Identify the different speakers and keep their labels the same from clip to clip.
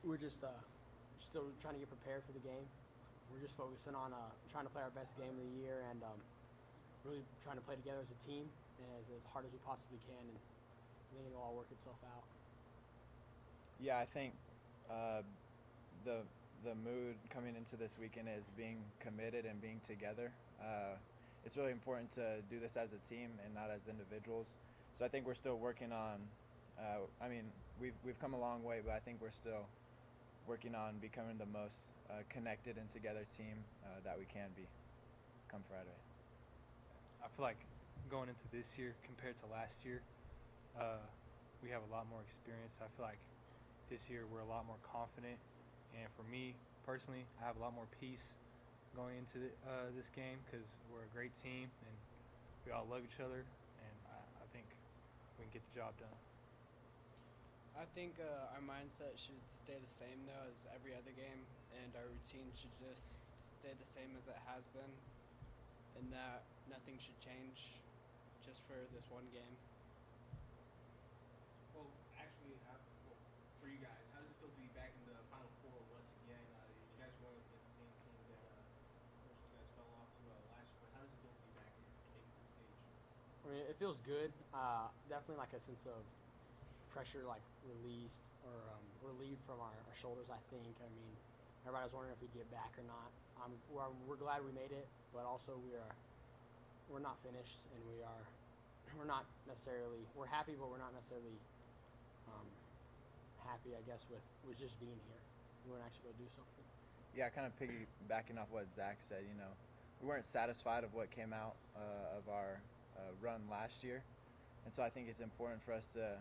Speaker 1: we're just still trying to get prepared for the game. We're just focusing on trying to play our best game of the year and really trying to play together as a team and as hard as we possibly can. And I think it'll all work itself out.
Speaker 2: Yeah, I think uh, the the mood coming into this weekend is being committed and being together. It's really important to do this as a team and not as individuals. So I think we're still working on. I mean, we've come a long way, but I think we're still working on becoming the most connected and together team that we can be come Friday.
Speaker 3: I feel like going into this year compared to last year, uh, we have a lot more experience. I feel like this year we're a lot more confident, and for me personally, I have a lot more peace going into this game because we're a great team and we all love each other, and I think we can get the job done.
Speaker 4: I think our mindset should stay the same though as every other game, and our routine should just stay the same as it has been, and that nothing should change just for this one game.
Speaker 5: Well, actually, for you guys, how does it feel to be back in the Final Four once again? You guys were going against the same team that unfortunately you guys fell off to last year. But how does it feel to be back here, making it to the stage?
Speaker 1: I mean, it feels good. Definitely like a sense of pressure, like released or relieved from our shoulders. I think. I mean, everybody was wondering if we'd get back or not. We're glad we made it, but also we're not finished, and we're not necessarily we're happy, but we're not necessarily um, happy. I guess with just being here. We want to actually go do something.
Speaker 2: Yeah, kind of piggybacking off what Zach said. We weren't satisfied of what came out of our run last year, and so I think it's important for us to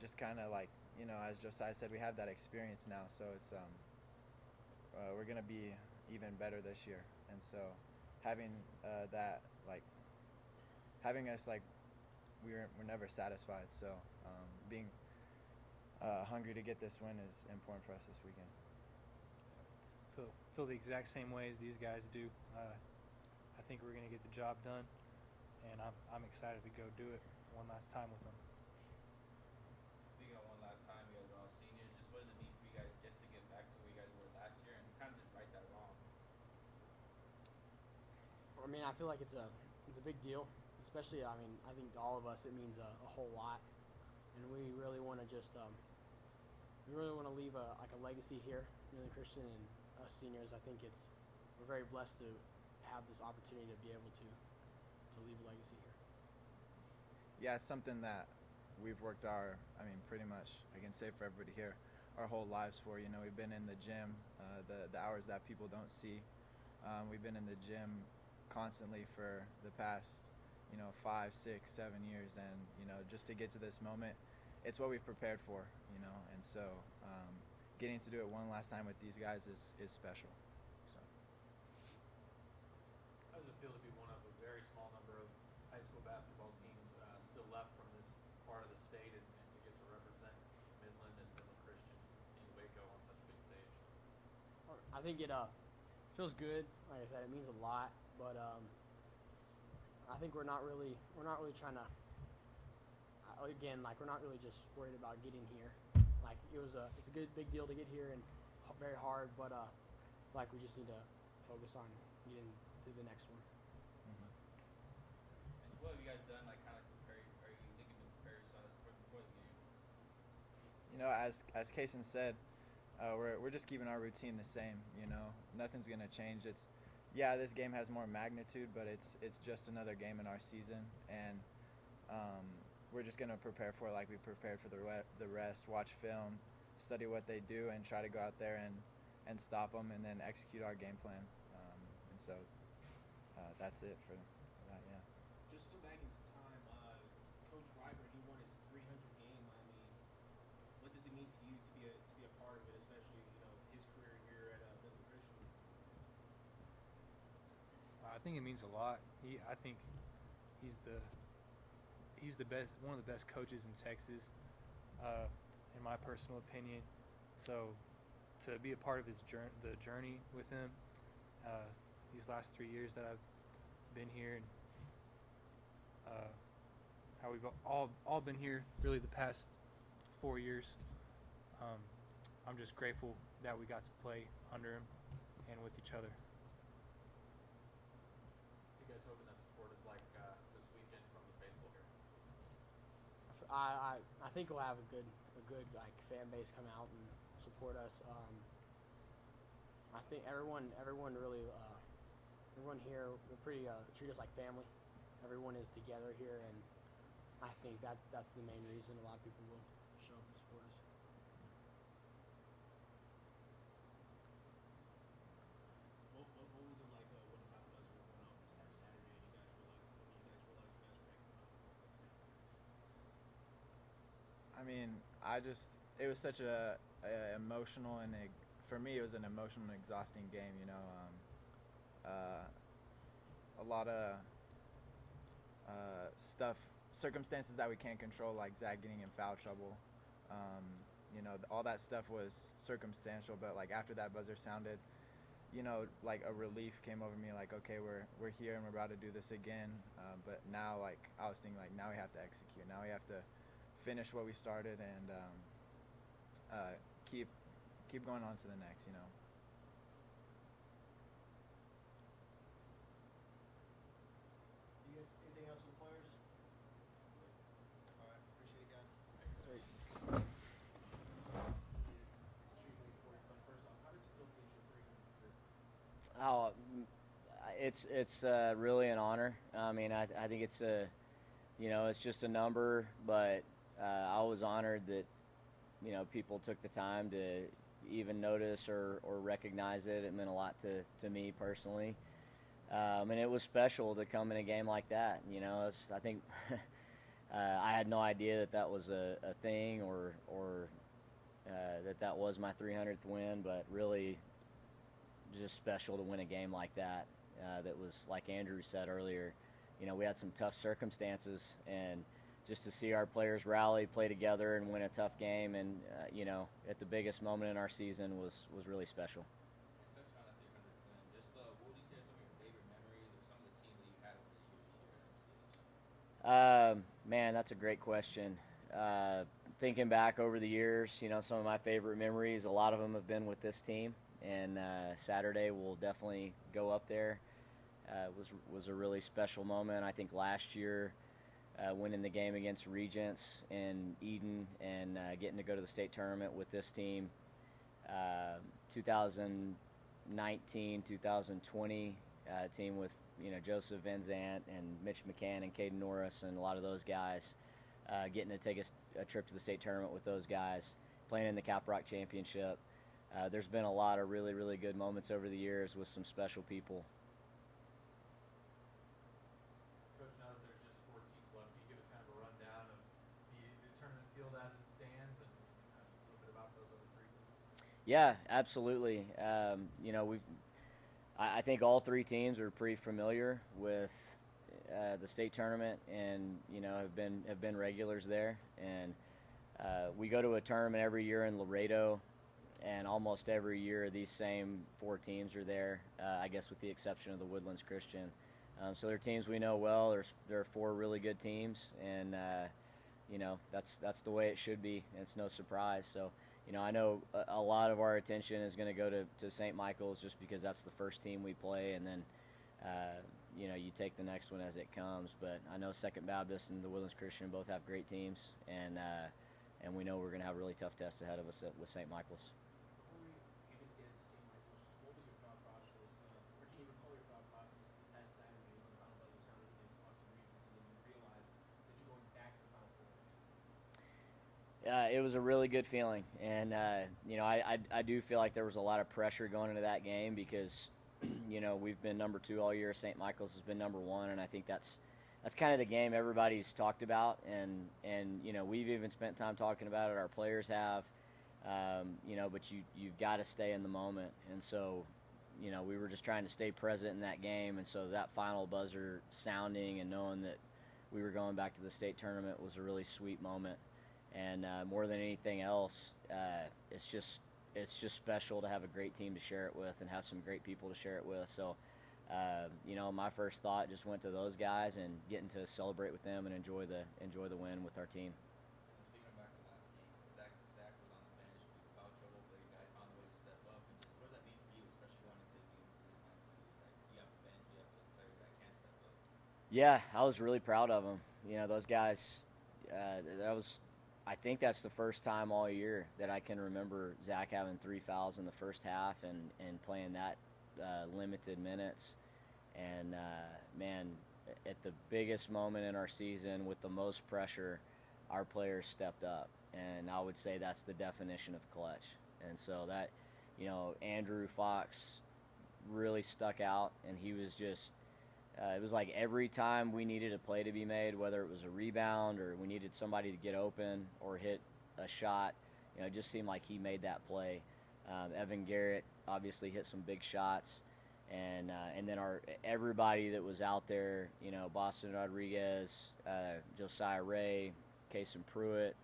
Speaker 2: just kind of like as Josiah said, we have that experience now, so it's we're gonna be even better this year, and so having that like having us like we're never satisfied, so being hungry to get this win is important for us this weekend.
Speaker 3: Feel the exact same way as these guys do. I think we're gonna get the job done, and I'm excited to go do it one last time with them.
Speaker 6: Speaking of one last time, you guys are all seniors. Just what does it mean for you guys just to get back to where you guys were last year and kind of just right that wrong?
Speaker 1: I mean, I feel like it's a big deal, especially. I mean, I think to all of us it means a whole lot, and we really want to just we really want to leave a legacy here, Midland Christian and us seniors. I think we're very blessed to have this opportunity to be able to leave a legacy here.
Speaker 2: Yeah, it's something that we've worked pretty much, I can say for everybody here, our whole lives for. We've been in the gym, the hours that people don't see. We've been in the gym constantly for the past, 5, 6, 7 years, and just to get to this moment, it's what we've prepared for, and so getting to do it one last time with these guys is special. So.
Speaker 7: How does it feel to be one of a very small number of high school basketball teams still left from this part of the state, and to get to represent Midland and Midland Christian in Waco on such a big stage?
Speaker 1: I think it feels good. Like I said, it means a lot, but I think we're not really trying to. Again, like we're not really just worried about getting here. Like it's a good big deal to get here and very hard, but like we just need to focus on getting to the next one.
Speaker 2: Mm-hmm.
Speaker 6: And what have you guys done, like, kind of prepare? Are you thinking to prepare yourselves before the game?
Speaker 2: As Kason said, we're just keeping our routine the same. Nothing's gonna change. This game has more magnitude, but it's just another game in our season, and we're just gonna prepare for it like we prepared for the rest. Watch film, study what they do, and try to go out there and stop them, and then execute our game plan. And so that's it for that. Yeah.
Speaker 5: Just to go back into time, Coach Reiber, he won his 300th game. I mean, what does it mean to you to be a part of it, especially his career here at Midland Christian?
Speaker 3: I think it means a lot. I think he's the best, one of the best coaches in Texas, in my personal opinion. So to be a part of the journey with him, these last 3 years that I've been here, and how we've all been here really the past 4 years. I'm just grateful that we got to play under him and with each other.
Speaker 7: What are you guys hoping that support is like this weekend from the faithful here?
Speaker 1: I think we'll have a good like fan base come out and support us. I think everyone really everyone here we're pretty treat us like family. Everyone is together here, and I think that's the main reason a lot of people will show up and support us.
Speaker 5: What was it like when the final buzzer went off this past Saturday and you guys realized you guys were ranked the Final Four?
Speaker 2: I mean, it was such a emotional and for me it was an emotional and exhausting game. You know, a lot of circumstances that we can't control, like Zach getting in foul trouble. You know, all that stuff was circumstantial, but like after that buzzer sounded, you know, like a relief came over me. Like, okay, we're here and we're about to do this again. But now, like I was thinking, like now we have to execute. Now we have to finish what we started and keep going on to the next. You know.
Speaker 5: You guys, anything else for the players? All right, appreciate it, guys.
Speaker 1: Great.
Speaker 5: It's extremely important, but first off, how does it feel to get your 300th career?
Speaker 8: It's really an honor. I mean, I think it's it's just a number, but I was honored that, people took the time to even notice or recognize it. It meant a lot to me personally. And it was special to come in a game like that. I think I had no idea that was a thing or that was my 300th win, but really just special to win a game like that. That was, like Andrew said earlier, we had some tough circumstances, and just to see our players rally, play together, and win a tough game, and at the biggest moment in our season was really special.
Speaker 6: Touching on that 300th win, just what would you say are some of your favorite memories or some of the teams that you've had over the years here at MCH?
Speaker 8: Man, that's a great question. Thinking back over the years, some of my favorite memories, a lot of them have been with this team, and Saturday will definitely go up there. Was a really special moment. I think last year, winning the game against Regents in Eden and getting to go to the state tournament with this team. 2019, 2020 team with Joseph Van Zant and Mitch McCann and Caden Norris and a lot of those guys, getting to take a trip to the state tournament with those guys, playing in the Caprock Championship. There's been a lot of really, really good moments over the years with some special people.
Speaker 7: Coach, now that there's just 4 teams left, can you give us kind of a rundown of the tournament field as it stands and a little bit about those other 3 teams?
Speaker 8: Yeah, absolutely. I think all 3 teams are pretty familiar with the state tournament, and have been regulars there. And we go to a tournament every year in Laredo, and almost every year these same 4 teams are there. I guess with the exception of the Woodlands Christian. So they're teams we know well. There are 4 really good teams, and that's the way it should be. And it's no surprise. So. I know a lot of our attention is going to go to St. Michael's just because that's the first team we play, and then, you take the next one as it comes. But I know Second Baptist and the Woodlands Christian both have great teams, and we know we're going to have a really tough test ahead of us with St. Michael's.
Speaker 5: Before we even get into St. Michael's, just what was your thought process, or can you recall your thought process this past Saturday when the final buzzer sounded against Austin Regents, and then you realized that you're going back to the Final Four?
Speaker 8: It was a really good feeling, and I do feel like there was a lot of pressure going into that game because we've been number 2 all year. St. Michael's has been number 1, and I think that's kind of the game everybody's talked about, and we've even spent time talking about it. Our players have, but you've got to stay in the moment, and so we were just trying to stay present in that game, and so that final buzzer sounding and knowing that we were going back to the state tournament was a really sweet moment. And more than anything else, it's just special to have a great team to share it with and have some great people to share it with. So, my first thought just went to those guys and getting to celebrate with them and enjoy the win with our team.
Speaker 6: And speaking back to last game, Zach was on the bench with foul trouble, but
Speaker 8: Yeah, I was really proud of them. You know, those guys. I think that's the first time all year that I can remember Zach having 3 fouls in the first half and playing that limited minutes. And man, at the biggest moment in our season with the most pressure, our players stepped up, and I would say that's the definition of clutch. And so that, you know, Andrew Fox really stuck out, and he was just it was like every time we needed a play to be made, whether it was a rebound or we needed somebody to get open or hit a shot, you know, it just seemed like he made that play. Evan Garrett obviously hit some big shots, and then everybody that was out there, you know, Boston Rodriguez, Josiah Ray, Kason Pruitt,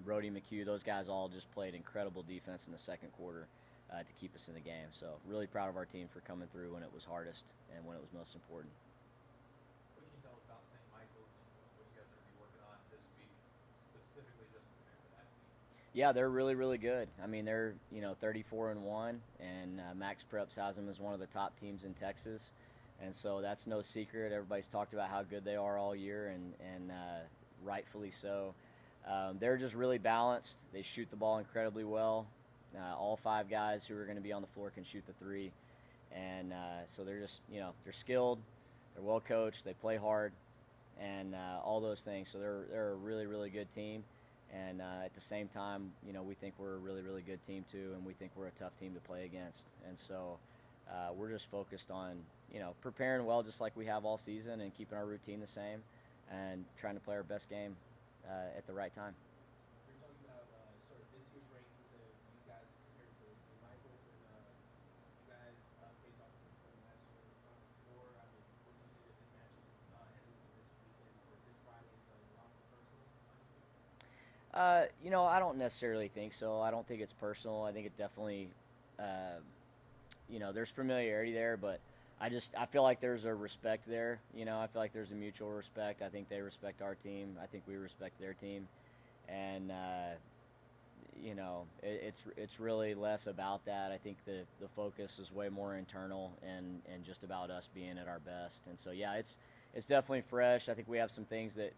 Speaker 8: Brody McHugh, those guys all just played incredible defense in the second quarter to keep us in the game. So really proud of our team for coming through when it was hardest and when it was most important.
Speaker 7: What can you tell us about St. Michael's and what you guys are going to be working on this week, specifically just preparing for that team?
Speaker 8: Yeah, they're really, really good. I mean, they're 34-1, and Max Preps has them as one of the top teams in Texas, and so that's no secret. Everybody's talked about how good they are all year, and rightfully so. They're just really balanced. They shoot the ball incredibly well. All 5 guys who are going to be on the floor can shoot the 3, and so they're just, they're skilled, they're well coached, they play hard, and all those things. So they're a really, really good team. And at the same time, we think we're a really, really good team too, and we think we're a tough team to play against. And so we're just focused on, preparing well just like we have all season and keeping our routine the same and trying to play our best game at the right time.
Speaker 5: We're talking about sort of this year's rankings of you guys compared to St. Michael's, and you guys face off against them last year in the Final Four. I mean, would you say that this matchup is heading into this weekend or this Friday is a lot more personal?
Speaker 8: I don't necessarily think so. I don't think it's personal. I think it definitely, there's familiarity there, but I feel like there's a respect there. I feel like there's a mutual respect. I think they respect our team. I think we respect their team, and it's really less about that. I think the focus is way more internal and just about us being at our best. And so yeah, it's definitely fresh. I think we have some things that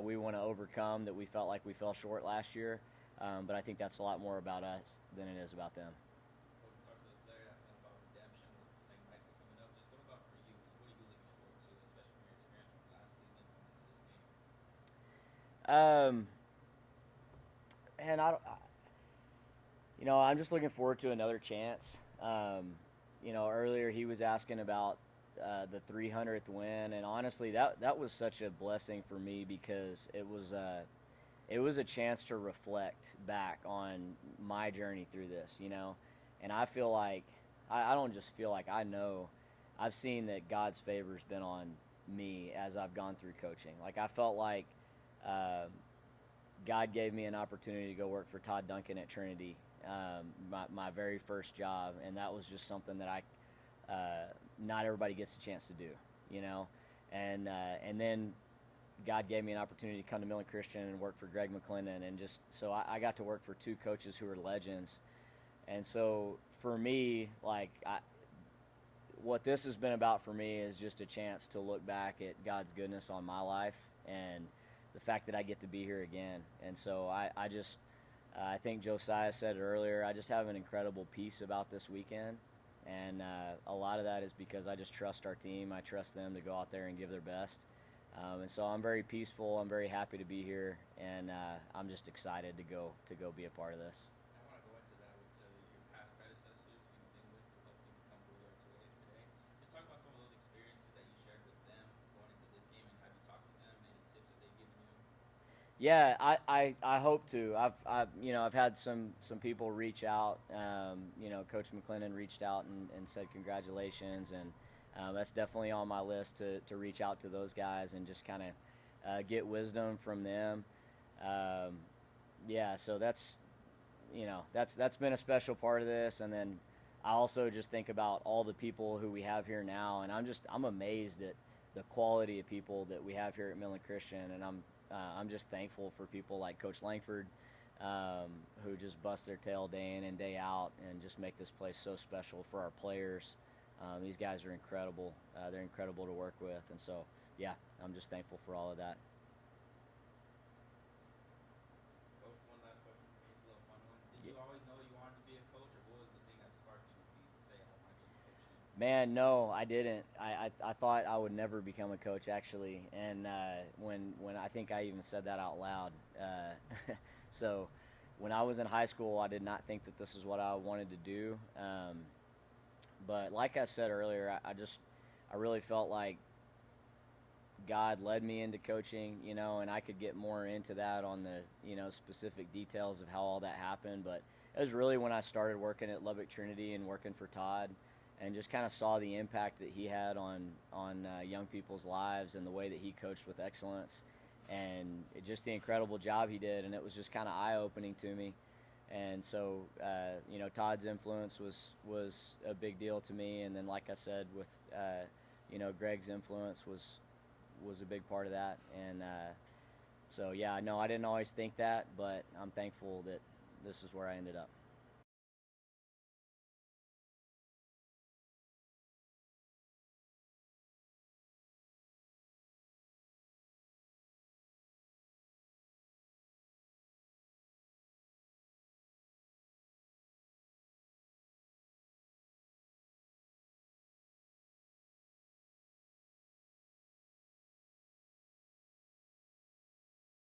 Speaker 8: we want to overcome that we felt like we fell short last year, but I think that's a lot more about us than it is about them.
Speaker 6: Well, we talked to the player asking about redemption with St. Michael's coming up. Just what about for you? Just what are you looking forward to, especially from your experience from last season coming into this game?
Speaker 8: And I'm just looking forward to another chance. Earlier he was asking about the 300th win, and honestly, that was such a blessing for me because it was a chance to reflect back on my journey through this, and I feel like I don't just feel like I know I've seen that God's favor's been on me as I've gone through coaching. Like I felt like God gave me an opportunity to go work for Todd Duncan at Trinity, my very first job, and that was just something that not everybody gets a chance to do, and then God gave me an opportunity to come to Midland Christian and work for Greg McClendon, and just so I got to work for 2 coaches who are legends. And so for me, what this has been about for me is just a chance to look back at God's goodness on my life and the fact that I get to be here again. And so I think Josiah said it earlier, I just have an incredible peace about this weekend. And a lot of that is because I just trust our team. I trust them to go out there and give their best. And so I'm very peaceful. I'm very happy to be here, and I'm just excited to go be a part of this.
Speaker 6: I want to go into that with your past predecessors, Midland, who helped you become who you are today. Just talk about some of those experiences that you shared with them going into this game, and have you talked to them, any tips that they've given you?
Speaker 8: Yeah, I hope to. I've had some people reach out. Coach McClendon reached out and said congratulations, and that's definitely on my list to reach out to those guys and just kind of get wisdom from them. So that's been a special part of this, and then I also just think about all the people who we have here now, and I'm amazed at the quality of people that we have here at Midland Christian, and I'm just thankful for people like Coach Langford, who just bust their tail day in and day out and just make this place so special for our players. These guys are incredible. They're incredible to work with, and so yeah, I'm just thankful for all of that.
Speaker 6: Coach, one last question for me. It's a little fun one. Did you always know you wanted to be a coach, or what was the thing that sparked you to say, I want to get coaching?
Speaker 8: Man, no, I didn't. I thought I would never become a coach, actually, and when I think I even said that out loud. So when I was in high school, I did not think that this is what I wanted to do. But like I said earlier, I really felt like God led me into coaching, and I could get more into that on the, specific details of how all that happened. But it was really when I started working at Lubbock Trinity and working for Todd, and just kind of saw the impact that he had on young people's lives and the way that he coached with excellence, and just the incredible job he did. And it was just kind of eye-opening to me. And so, Todd's influence was a big deal to me. And then, like I said, with, Greg's influence was a big part of that. And so, yeah, no, I didn't always think that, but I'm thankful that this is where I ended up.